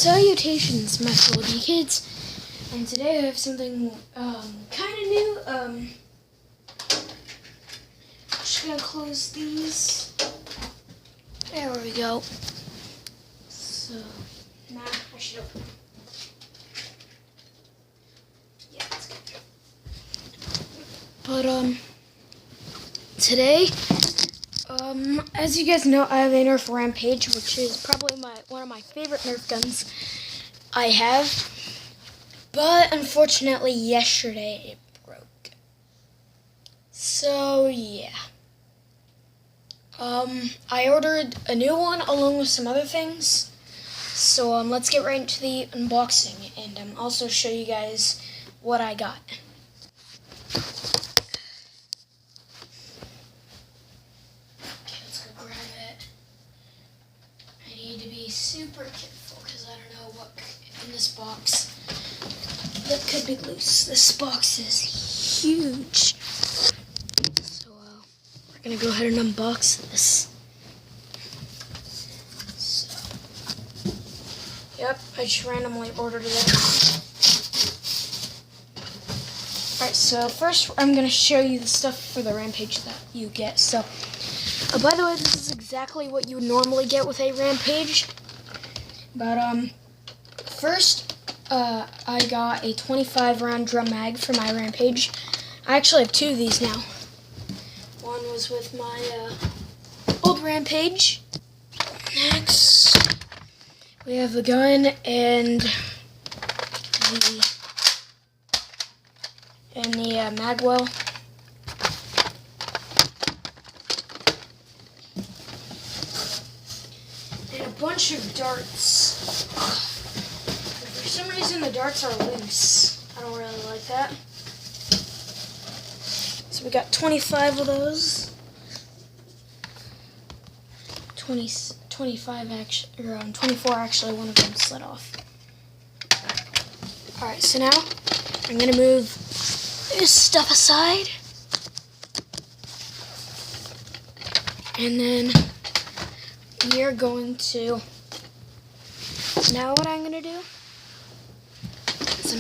Salutations, my fellow kids, and today I have something kind of new. Just gonna close these. There we go. So, I should open them. Yeah, that's good. But today, as you guys know, I have a Nerf Rampage, which is probably one of my favorite Nerf guns I have. But unfortunately, yesterday it broke. So yeah. I ordered a new one along with some other things. So let's get right into the unboxing and also show you guys what I got. Super careful because I don't know what in this box that could be loose. This box is huge. So we're going to go ahead and unbox this. So, yep, I just randomly ordered it. Alright, so first I'm going to show you the stuff for the Rampage that you get. So, by the way, this is exactly what you would normally get with a Rampage. But, first, I got a 25 round drum mag for my Rampage. I actually have two of these now. One was with my, old Rampage. Next, we have the gun and the magwell. And a bunch of darts. For some reason the darts are loose. I don't really like that. So we got 25 of those. 25 actually, or 24 actually, one of them slid off. Alright, so now I'm going to move this stuff aside. And then we are going to, now what I'm going to do is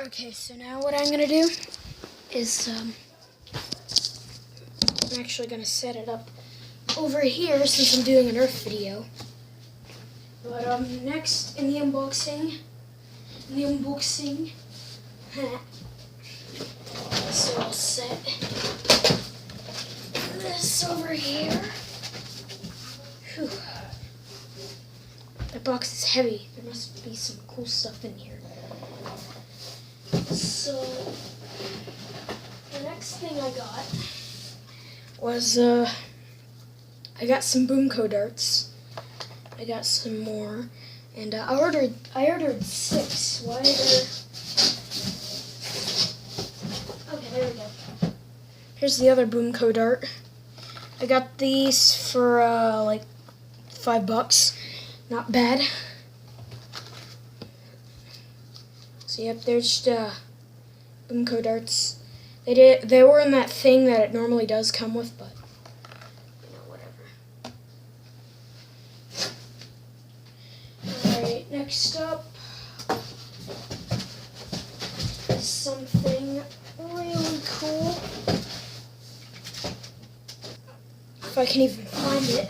okay, so now what I'm going to do is, I'm actually going to set it up over here since I'm doing a Nerf video. But, next in the unboxing, so I'll set this over here. Whew. That box is heavy. There must be some cool stuff in here. So the next thing I got was I got some Boomco darts. I got some more, and I ordered 6. Why are there? Okay, there we go. Here's the other Boomco dart. I got these for like $5. Not bad. So yep, there's just Boomco darts. They were in that thing that it normally does come with, but you know, whatever. Alright, next up is something really cool. If I can even find it.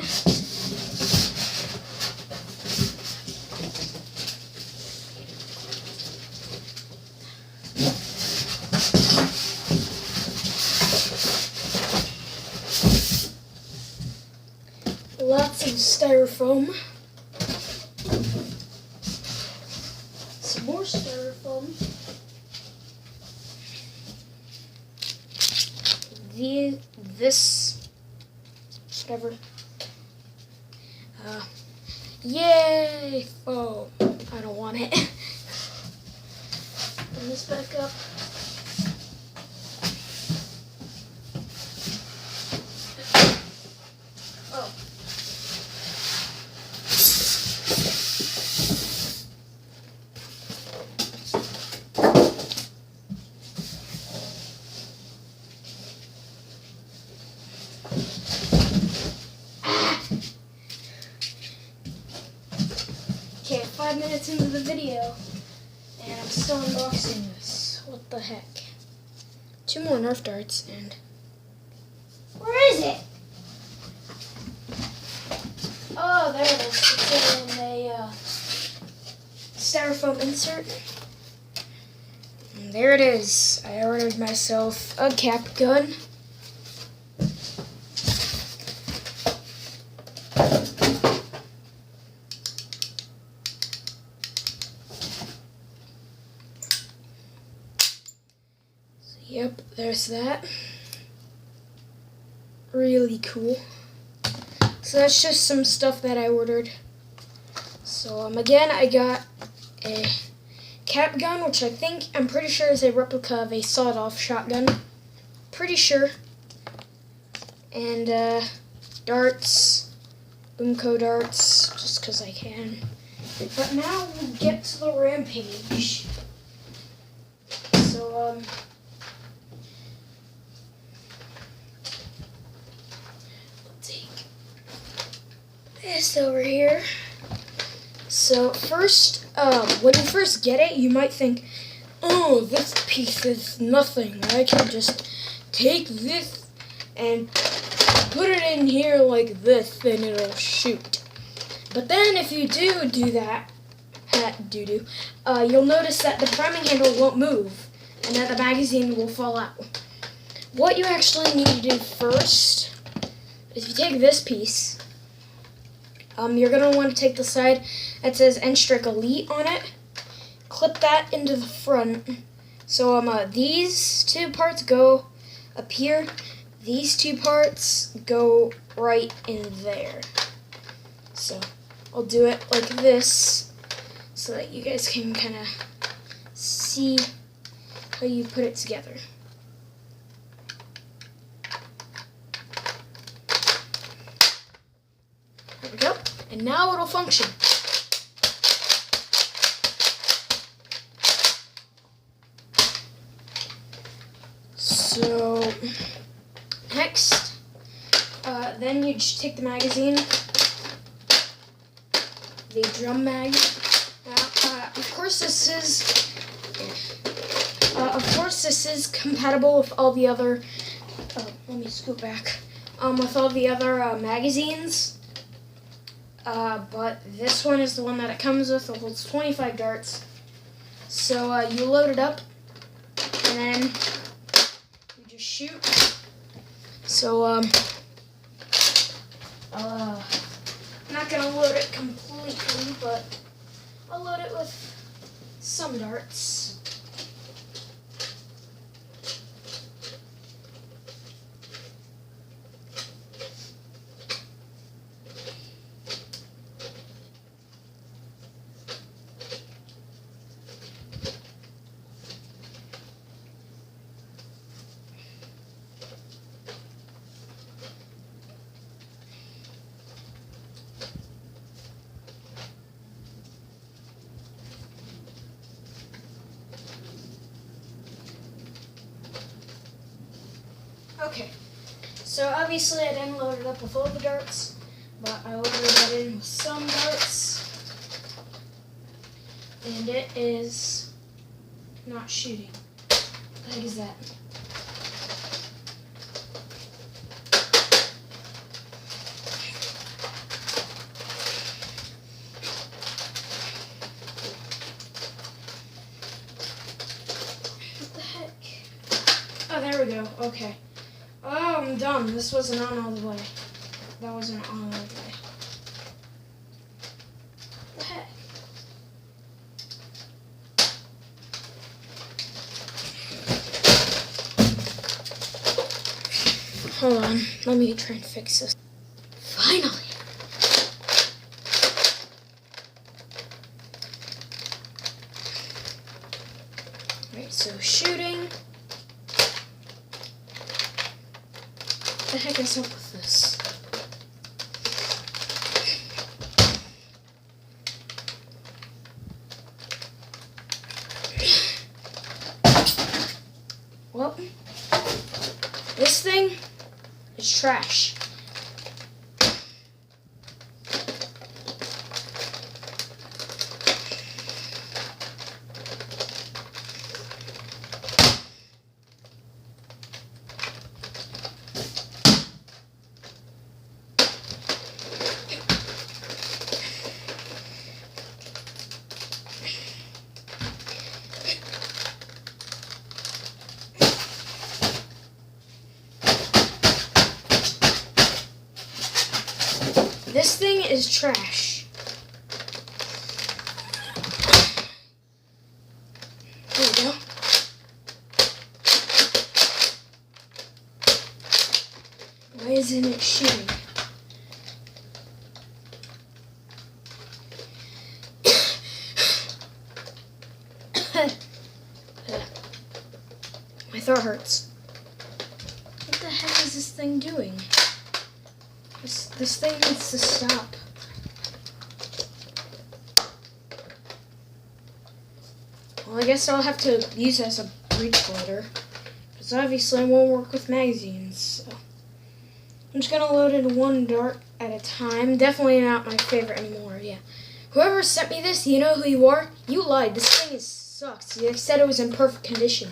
Lots of styrofoam. Some more styrofoam. This whatever. Yay! Foam. I don't want it. Bring this back up. Oh. 5 minutes into the video, and I'm still unboxing this. What the heck? 2 more Nerf darts, and where is it? Oh, there it is. It's in a styrofoam insert. And there it is. I ordered myself a cap gun. Yep, there's that. Really cool. So that's just some stuff that I ordered. So again, I got a cap gun, which I'm pretty sure is a replica of a sawed-off shotgun. Pretty sure. And darts, Boomco darts, just because I can. But now we'll get to the Rampage. So this over here. So first, when you first get it, you might think, oh, this piece is nothing. I can just take this and put it in here like this and it'll shoot. But then if you do that, you'll notice that the priming handle won't move and that the magazine will fall out. What you actually need to do first is you take this piece. You're going to want to take the side that says N-Strick Elite on it, clip that into the front. So these 2 parts go up here, these 2 parts go right in there. So I'll do it like this so that you guys can kind of see how you put it together. There we go. And now it'll function. So next, then you just take the magazine, the drum mag. Of course this is compatible with all the other. Let me scoot back. With all the other magazines. But this one is the one that it comes with. It holds 25 darts. So you load it up, and then you just shoot. So I'm not gonna load it completely, but I'll load it with some darts. Okay, so obviously I didn't load it up with all the darts, but I loaded it in with some darts, and it is not shooting. What the heck is that? What the heck? Oh, there we go. Okay. Oh, I'm done. This wasn't on all the way. That wasn't on all the way. What the heck? Hold on. Let me try and fix this. Finally! Alright, so shooting. What the heck is up with this? Well, this thing is trash. is trash. There we go. Why isn't it shooting? My throat hurts. What the heck is this thing doing? This thing needs to stop. Well, I guess I'll have to use it as a breech loader, because obviously it won't work with magazines. So I'm just gonna load in one dart at a time. Definitely not my favorite anymore. Yeah. Whoever sent me this, you know who you are? You lied. This thing sucks. You said it was in perfect condition.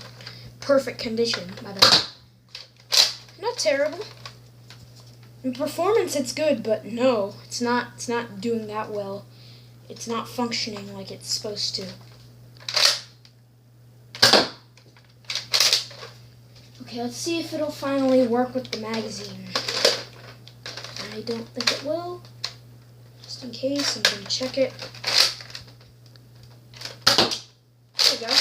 Perfect condition, by the way. Not terrible. In performance, it's good, but no, it's not. It's not doing that well. It's not functioning like it's supposed to. Okay, let's see if it'll finally work with the magazine. I don't think it will. Just in case, I'm gonna check it. There we go.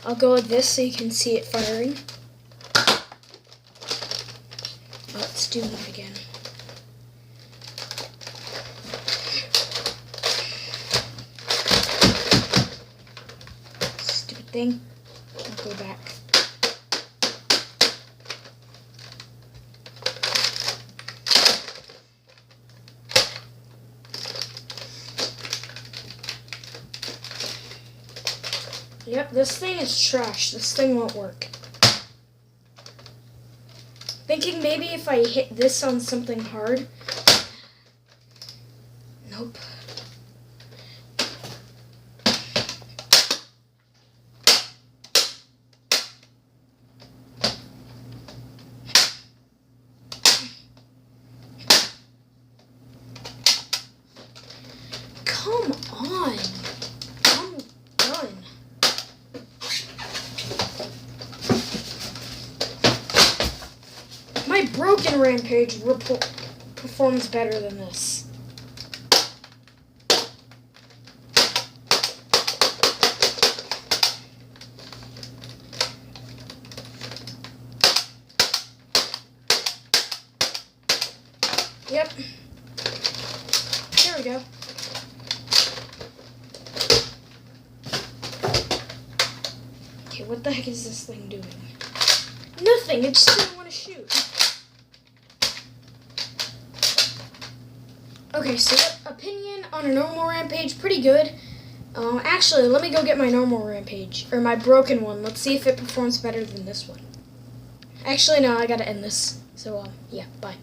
I'll go like this so you can see it firing. Let's do that again. Stupid thing. I'll go back. Yep, this thing is trash. This thing won't work. Thinking maybe if I hit this on something hard. Nope. Come on. I'm done. My broken Rampage performs better than this. Yep. There we go. Okay, what the heck is this thing doing? Nothing, it just didn't want to shoot. Okay, so opinion on a normal Rampage, pretty good. Actually, let me go get my normal Rampage, or my broken one. Let's see if it performs better than this one. Actually, no, I gotta end this. So, yeah, bye.